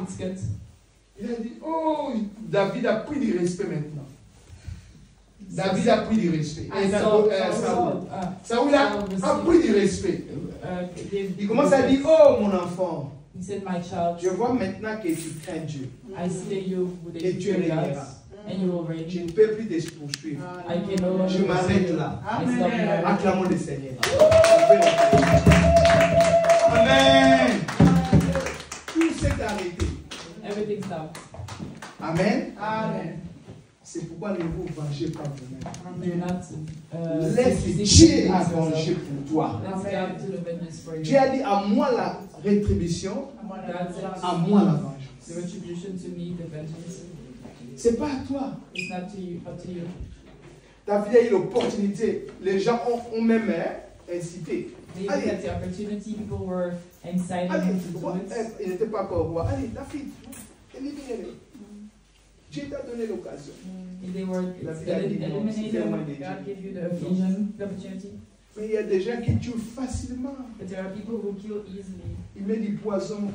It's good. Il a dit, oh, David a pris du respect maintenant. David a pris du respect. Saoul a pris du respect. Il commence à dire, oh mon enfant, He said, my child, je vois maintenant que tu crains Dieu. I see that you would Et tu fear God, régneras. and you will reign. Je ne peux plus te poursuivre. I can no longer Je m'arrête là. Amen. Acclamons le Seigneur. Amen. Tout s'est arrêté. Everything stopped. Amen. Amen. C'est pourquoi ne vous vengez pas vous-même. Do not Laisse seek Dieu à vengeance venger yourself. pour toi. Let's God to the vengeance for you. Dieu a dit à moi la rétribution, God said, à moi la vengeance. the retribution to me, the vengeance. C'est pas à toi. It's not to you, up to you. David a eu l'opportunité. Les gens ont même incité. David Allez. had the opportunity, people were inciting Allez, him to do it. il n'était pas encore roi. Allez, David, élimine-le. Dieu t'a donné l'occasion. They were eliminated. God gave you the occasion, the opportunity. Mais il y a des gens qui tuent facilement. But there are people who kill easily. Il met du poison.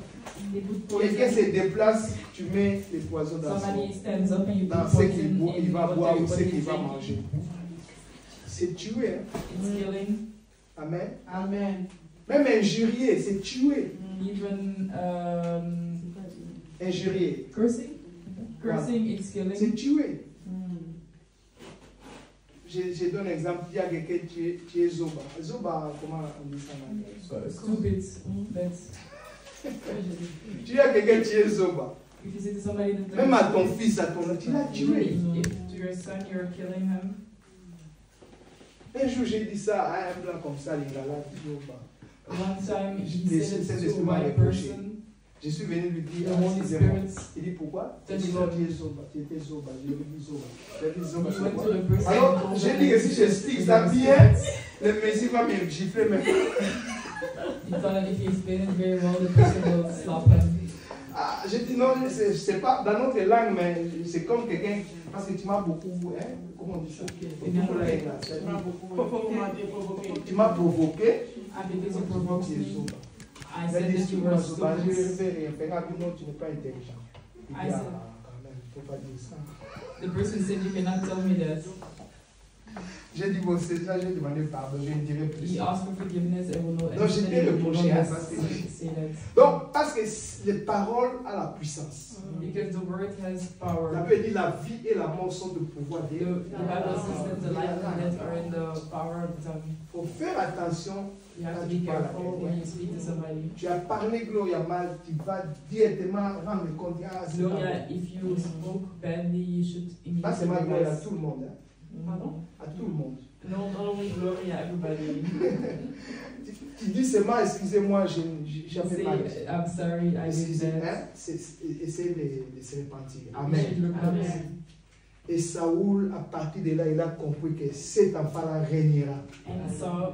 They put Quelqu'un poison. se déplace, tu mets le poison dans Somebody stands up and you dans put ce poison qu'il in va what boire ou ce everybody qu'il is va drinking. manger. C'est tuer. Hein? It's killing. Amen. Amen. Même injurier, c'est tuer. Even Injurier, cursing. Cursing, it's killing. c'est tuer. Je donne un exemple. Il y a quelqu'un qui est Zoba. Zoba, comment on dit ça en anglais? Stupid. That's Tu as quelqu'un qui est Zoba. If you say to somebody in the Même à ton fils, à ton tu l'as tué. if to your son you're killing him. Un jour, j'ai dit ça à un blanc comme ça, il a là, toujours pas. One time he Le said it Saint-Esprit to a m'a white reproché. person. Je suis venu lui dire, The ah, Holy excusez-moi. Spirit. Il dit pourquoi? Touch Il dit non, him. tu es Zoba, tu étais Zoba. Je lui ai dit Zoba. J'ai dit Zoba, He c'est went quoi? to the person. Alors, and told j'ai him dit que si it's j'explique the ça Holy bien, Spirit. le Messie va me gifler maintenant. He thought that if he explained it very well, the person will slap him. Ah, j'ai dit non, c'est pas dans notre langue, mais c'est comme quelqu'un, parce que tu m'as beaucoup, hein, comment on dit ça? Tu m'as provoqué. And because you provoked me, I Il a said dit, that you were excuse-moi, je ne stupid. fais rien. Fais gaffe, non, tu n'es pas intelligent. Il dit, I ah, said- quand même, il ne faut pas dire ça. The person said, you cannot tell me that. J'ai dit, bon, c'est ça, j'ai demandé pardon, je ne dirai plus He ça. asked for forgiveness and will know Non, j'ai bien reproché à ça. say that. Donc, parce que les paroles ont la puissance. Because the word has La power. Bible dit la vie et la mort sont de pouvoir The de. Bible says that the life and death are in the power of the tongue. Il faut faire attention. You have to be careful when you speak to somebody. Tu as parlé Gloria mal, tu vas directement rendre compte. Ah, c'est pas Gloria, bon. if you spoke badly, you should Pas immediately seulement Gloria, à realize. tout le monde. Hein. Pardon? À tout le monde. No, not only Gloria, everybody. Tu dis seulement, excusez-moi, j'avais mal. Say, I'm sorry, I did Excusez, that. hein, essayer de se repentir. You Amen. should look up. Amen. Et Saoul, à partir de là, il a compris que cet enfant-là régnera. And Saul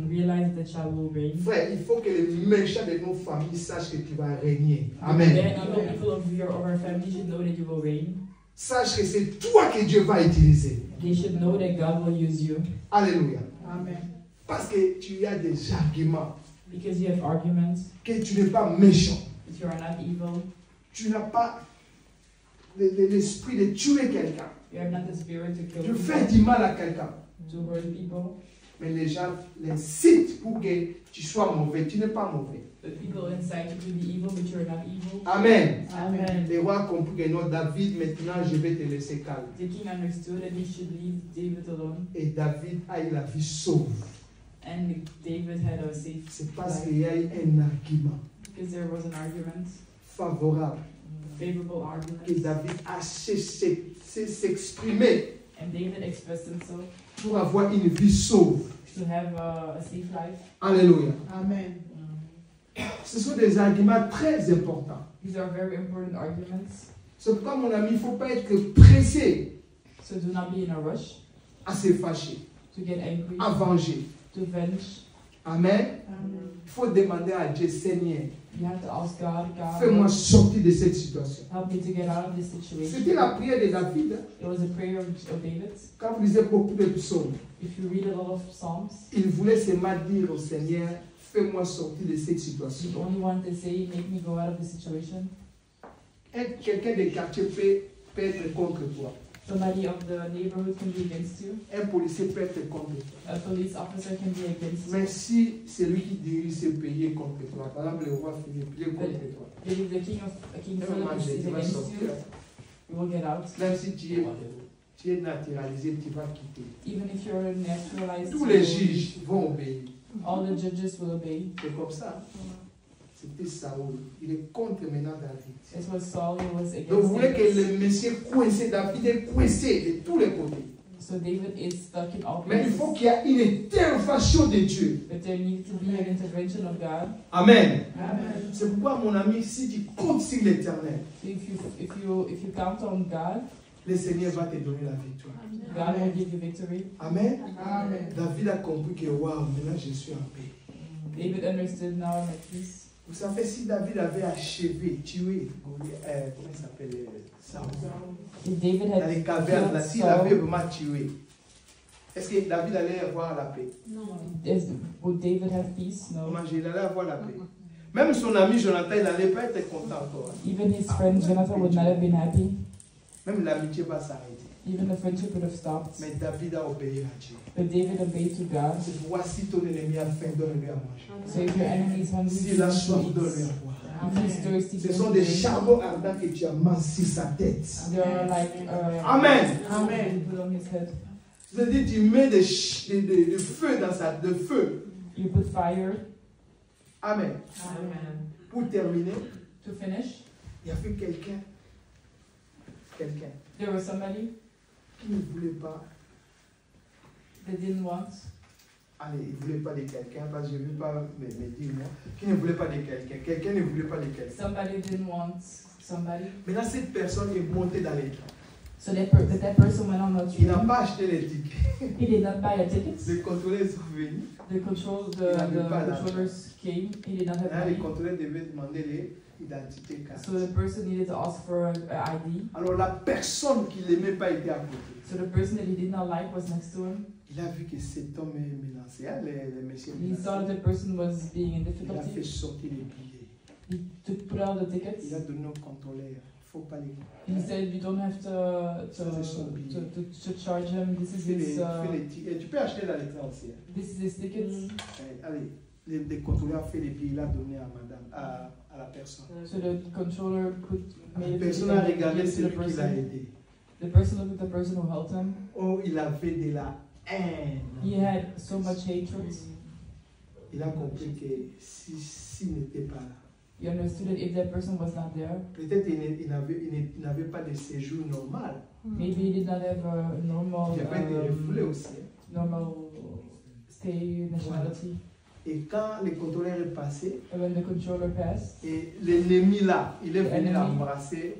realized that child will reign. Frère, il faut que les méchants de nos familles sachent que tu vas régner. Then Amen. the people of our family should know that you will reign. Sache que c'est toi que Dieu va utiliser. They should know that God will use you. Alléluia. Amen. Parce que tu as des arguments, Because you have arguments, que tu n'es pas méchant. that you are not evil, Tu n'as pas l'esprit de tuer quelqu'un, you have not the spirit to kill de faire people, du mal à quelqu'un. to hurt people. Mais les gens l'incitent pour que tu sois mauvais. Tu n'es pas mauvais. But people incite you to be evil, but you are not evil. Amen. Amen. Les rois ont compris que non, David, maintenant je vais te laisser calme. The king understood that he should leave David alone, Et David a eu la vie sauve. and David had a safe C'est parce life. qu'il y a eu un argument Because there was an argument, favorable favorable argument, que David a cessé s'exprimer and David expressed himself pour avoir une vie sauve. to have a safe life. Alléluia. Amen. Ce sont des arguments très importants. These are very important arguments. C'est pourquoi, mon ami, il ne faut pas être pressé So do not be in a rush à se fâcher, to get angry, à venger. to venge. Amen. Amen. Il faut demander à Dieu, Seigneur, You have to ask God, fais-moi God, sortir de cette situation. help me to get out of this C'était situation. la prière de David. Hein. It was a prayer of David. Quand vous lisez beaucoup de psaumes, If you read a lot of Psalms, il voulait seulement dire au Seigneur, fais-moi sortir de cette situation. you only want to say, make me go out of this situation. Quelqu'un des quartiers peut être contre toi. Somebody of the neighborhood can be against you. Un policier peut être contre toi. A police officer can be against you. Mais si celui qui dirige ce pays est contre toi, par exemple le roi Philippe, il est contre toi. But if the king Un Philip moment, is tu vas against sortir. you, you will get out. Même si tu es naturalisé, tu vas quitter. Even if you're naturalized, Tous les juges vont obéir. all the judges will obey. C'est comme ça. C'était Saoul. Il est contre maintenant David. It was Saul who was Donc vous against voulez que David. le monsieur coincé, David est coincé de tous les côtés. So David is stuck in all Mais il places. faut qu'il y ait une intervention de Dieu. But there needs to be an intervention of God. Amen. Amen. C'est pourquoi, mon ami, si tu comptes sur l'éternel, So if you count on God, le Seigneur va te donner la victoire. God will give you victory. Amen. Amen. David a compris que, waouh, maintenant je suis en paix. David understood, now I'm at peace. Vous savez, si David avait achevé, tué, comment il s'appelle, Saul, If David dans les had cavernes, là, killed s'il avait Saul, vraiment tué, est-ce que David allait avoir la paix? would David have peace? No. Comment il allait avoir la paix? Même son ami Jonathan, il n'allait pas être content encore. Even his friend Jonathan would not have been happy. Même l'amitié va s'arrêter. Even the friendship would have stopped. Mais David a obéi à Dieu. But David obeyed to God. C'est pourquoi si ton ennemi a faim, donne-lui à manger. So if your enemy is hungry, S'il a give him soif, to donne-lui à eat. boire. If he's thirsty, Ce give sont him des to drink. charbons ardents que tu as mis sur sa tête. They are like Amen. Amen. put on his head. C'est-à-dire tu mets des feu dans sa de feu. You put fire. Amen. Amen. Pour terminer, To finish, Il y avait quelqu'un There was somebody qui ne voulait pas. that didn't want. Allez, il ne voulait pas de quelqu'un, parce que je ne veux pas me dire moi. Qui ne voulait pas de quelqu'un. Quelqu'un ne voulait pas de quelqu'un. Somebody didn't want somebody. Maintenant, cette personne est montée dans les trains. So that person went on the Il n'a train. pas acheté les tickets. He did not buy a ticket. Les contrôleurs sont venus. The controllers came. He did not have Là, les money. contrôleurs devaient demander l'identité carte. So the person needed to ask for an ID. Alors la personne qui ne l'aimait pas était à côté. So the person that he did not like was next to him. Il a vu que cet homme est menacé. Hein, les messieurs He menacés. saw that the person was being in Il a fait difficulty. sortir les billets. He put out the Il tickets. a donné au contrôleur. Il ne faut pas les. He said you don't have to charge him. This is his Et tu peux acheter dans les trains aussi. Hein. this is his tickets. Allez, les contrôleurs ont fait les billets. Il a donné à madame, à la personne. So the controller La made a personne a ticket regardé and gave to celui the qui l'a person. aidé. The person looked at the person who helped him. Oh, il avait de la haine. He had so much hatred. Il a compris que s'il n'était pas là, He understood that if that person was not there, peut-être il n'avait pas de séjour normal. maybe he did not have a normal, Il y avait des refoulés aussi. Hein. normal stay nationality. Et quand le contrôleur est passé, And when the controller passed, et l'ennemi là, il est venu L'ennemi. l'embrasser,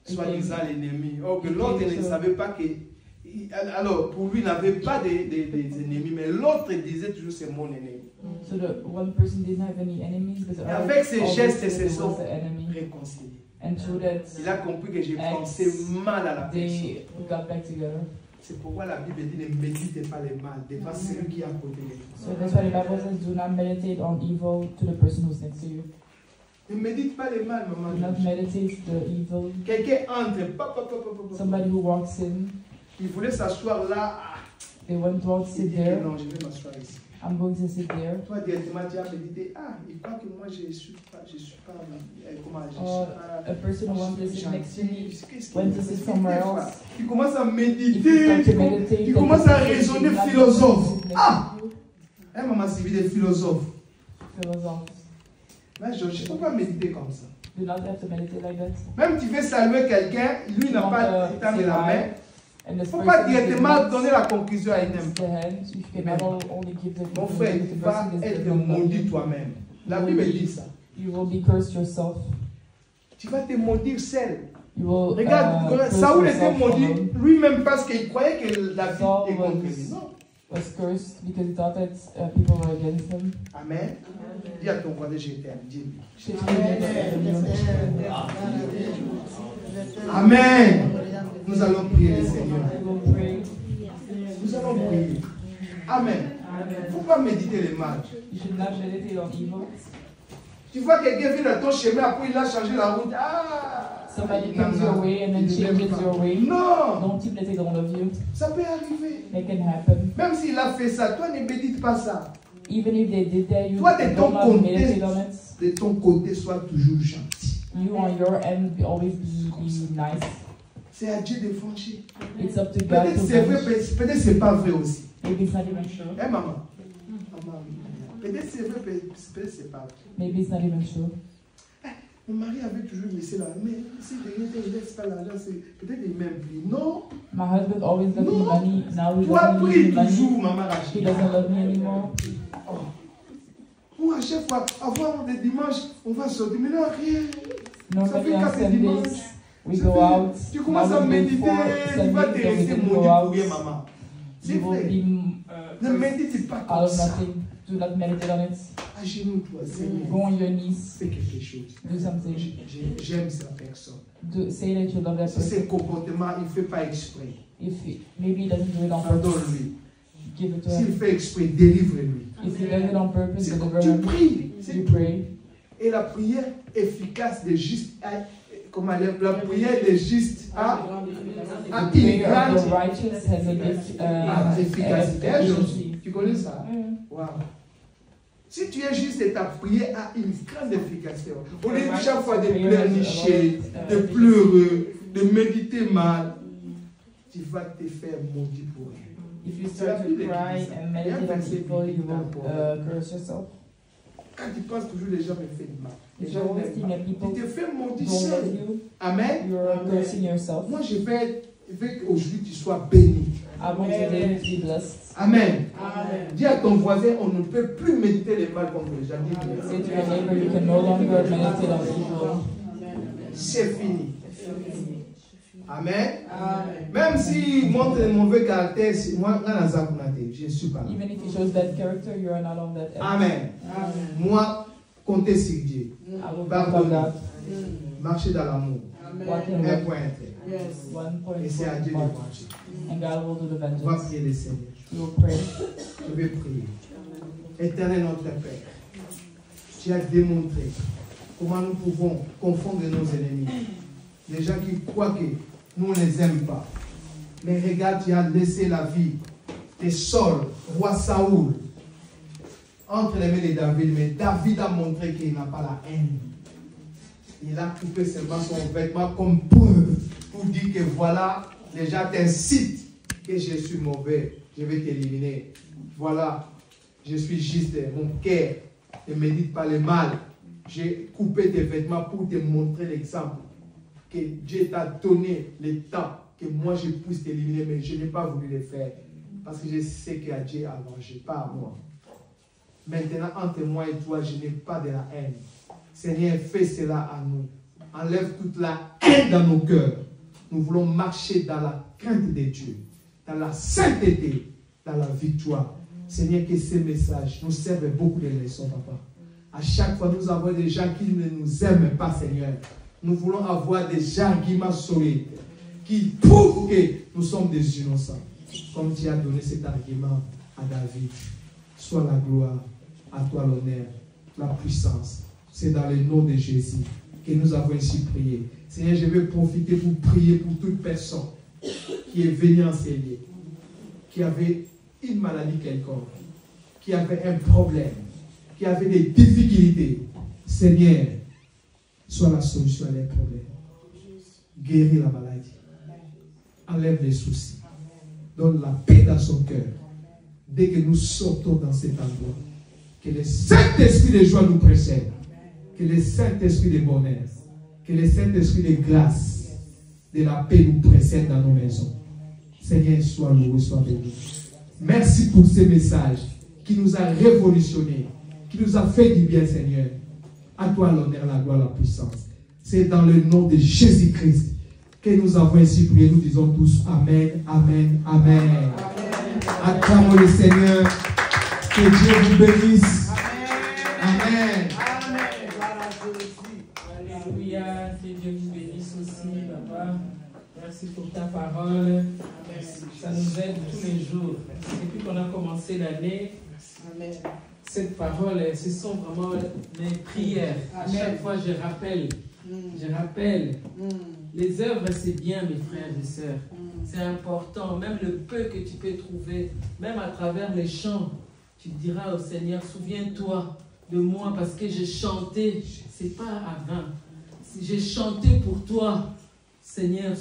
soi-disant l'ennemi. Or que Il l'autre came ne to- savait pas que. Alors, pour lui, il n'avait pas des ennemis, mais l'autre disait toujours c'est mon ennemi. so the one person didn't have any enemies, but the Et other avec ses always gestes said et ses it was sons, the enemy. réconcilié. And through that, Il a compris que j'ai Ex- pensé mal à la personne. they got back together. C'est pourquoi la Bible dit ne méditez pas les mal devant celui qui est à côté de So vous. that's why the Bible says, do not meditate on evil to the person who's next to you. Ne médite pas les mal, maman. Do not meditate the evil. Quelqu'un entre, Somebody who walks in, il voulait s'asseoir là. they went to Il sit dit que there. non, je vais m'asseoir ici. I'm going to sit there. Toi, directement, tu as médité. Ah, il croit que moi, je ne suis pas. Comment je suis Or pas. a person who wants to sit next to me Qu'est-ce went to qu'il sit fait? somewhere else. Tu commences à If you méditer. start to meditate, Tu then commences the à person raisonner should not philosophe. sit next Ah! to you. Elle m'a suivi des philosophes. Philosophes. Mais je ne peux pas méditer comme ça. Do not have to meditate like that. Même tu veux saluer quelqu'un, lui n'a pas étendu la main. And Il ne this faut pas person did directement not donner la conclusion à une raise the hand. You cannot only give the Mon frère, the tu vas person is être giving the maudit hand. toi-même. La Bible dit ça. You will be cursed yourself. Tu vas te maudire seul. You will Regarde, curse Saoul était yourself maudit alone. lui-même parce qu'il croyait que la vie Saul est contre lui. was- Non. Was cursed because he thought that people were against him. Amen. Dis à ton voisin, je t'aime. Dis-lui. Amen. Nous allons prier le Seigneur. Nous allons prier. Amen. Il ne faut pas méditer les mal. You should not meditate on evil. Tu vois quelqu'un vient dans ton chemin, après il a changé la route. Ah! Somebody comes your way and then Il ne changes l'aime pas. your way. Non! Don't keep letting all of you. Ça peut arriver. It can happen. Même s'il a fait ça, toi ne médite pas ça. Even if they did that, you Toi de ton don't not côté, meditate on it. de ton côté, sois toujours gentil. You on your end always be nice. C'est à Dieu de franchir. It's up to God Peut-être to c'est vrai, finish. peut-être c'est pas vrai aussi. Maybe it's not even true. Hein, maman? Maman, peut-être c'est vrai, peut-être c'est pas vrai. Maybe it's not even true. Mon mari avait toujours laissé la mais si il ne laisse pas l'argent, c'est peut-être il m'aime plus. Non, My husband always got me Non. money. Now he toi doesn't prie give me toujours, money. maman He Rachid. doesn't love me anymore. Moi, à chaque fois, avant des dimanches, on va sortir. Mais non, rien. Normally on 4 Sundays dimanches. we go out. Tu commences à Now we méditer, go for tu vas te Sundays, then we rester can maudit go pour out. rien, maman. C'est You will vrai. be Ne médite pas out comme of ça. nothing. Do not meditate on it. Agenouille-toi, Seigneur. Go on your knees. Fais quelque chose. Do something. J'aime cette personne. Say that you love that Si ce person. comportement, il ne fait pas exprès. Maybe he doesn't do it on purpose. Pardonne-lui. Give it to S'il him. fait exprès, délivre-lui. If he does it on purpose, C'est deliver comme tu him. pries. C'est You tout. pray. Et la prière efficace de juste, comment dire, la prière de juste a The une prayer of grande the righteous has a big efficacité. efficiency. Tu connais ça? Wow. Si tu es juste et ta prière a une grande efficacité. Au lieu de chaque fois de pleurnicher, de pleurer, de méditer mal, tu vas te faire maudit pour rien. If you start to cry and meditate on evil, you will curse yourself. Quand tu penses toujours, les gens me font du mal. Les If gens you're always m'aiment thinking pas. that people Tu te fais maudire don't seul. love you, Amen. you're cursing yourself. Moi, je veux qu'aujourd'hui tu sois béni. I want today to be blessed. Amen. Amen. Dis à ton voisin, on ne peut plus méditer les mal contre les gens. Say to your neighbor, you can no longer meditate on evil. C'est fini. Amen. Amen. Même s'il montre un mauvais caractère, moi, je ne suis pas là. Even if he shows bad character, you are not on that end. Amen. Amen. Moi, comptez sur Dieu. I will Pardonne. count on God. Marchez dans l'amour. Walk Amen. in Un love. point interne. Yes. One point Et c'est à Dieu de forward. marcher. And God will do the On va vengeance. prier le Seigneur. We will pray. Je vais prier. Éternel notre Père, tu as démontré comment nous pouvons confondre nos ennemis. Les gens qui croient que nous ne les aimons pas. Mais regarde, tu as laissé la vie de Saul, roi Saoul, entre les mains de David. Mais David a montré qu'il n'a pas la haine. Il a coupé seulement son vêtement comme preuve pour dire que voilà, les gens t'incitent que je suis mauvais, je vais t'éliminer. Voilà, je suis juste, mon cœur ne médite pas le mal. J'ai coupé tes vêtements pour te montrer l'exemple que Dieu t'a donné le temps que moi je puisse t'éliminer, mais je n'ai pas voulu le faire parce que je sais qu'à Dieu a mangé, pas à moi. Maintenant, entre moi et toi, je n'ai pas de la haine. Seigneur, fais cela à nous. Enlève toute la haine dans nos cœurs. Nous voulons marcher dans la crainte de Dieu, dans la sainteté, dans la victoire. Seigneur, que ces messages nous servent beaucoup de leçons, papa. À chaque fois, nous avons des gens qui ne nous aiment pas, Seigneur. Nous voulons avoir des arguments solides qui prouvent que nous sommes des innocents. Comme tu as donné cet argument à David. Sois la gloire, à toi l'honneur, la puissance. C'est dans le nom de Jésus que nous avons ainsi prié. Seigneur, je vais profiter pour prier pour toute personne qui est venue en ces lieux, qui avait une maladie quelconque, qui avait un problème, qui avait des difficultés. Seigneur, sois la solution à leurs problèmes. Guéris la maladie. Enlève les soucis. Donne la paix dans son cœur. Dès que nous sortons dans cet endroit, que le Saint-Esprit de joie nous précède. Que le Saint-Esprit de bonheur, que le Saint-Esprit de grâce, de la paix nous précède dans nos maisons. Seigneur, sois loué, sois béni. Merci pour ces messages qui nous a révolutionnés, qui nous a fait du bien, Seigneur. À toi l'honneur, la gloire, la puissance. C'est dans le nom de Jésus-Christ que nous avons ainsi prié. Nous disons tous Amen, Amen, Amen. Acclamons le Seigneur. Que Dieu vous bénisse. Amen. Alléluia, que Dieu vous bénisse aussi, papa. Merci pour ta parole. Ça nous aide tous les jours. Depuis qu'on a commencé l'année, cette parole, ce sont vraiment mes prières. À chaque fois, je rappelle. Les œuvres, c'est bien, mes frères et sœurs. C'est important. Même le peu que tu peux trouver, même à travers les chants, tu diras au Seigneur, souviens-toi de moi parce que j'ai chanté. C'est pas à vain. J'ai chanté pour toi, Seigneur.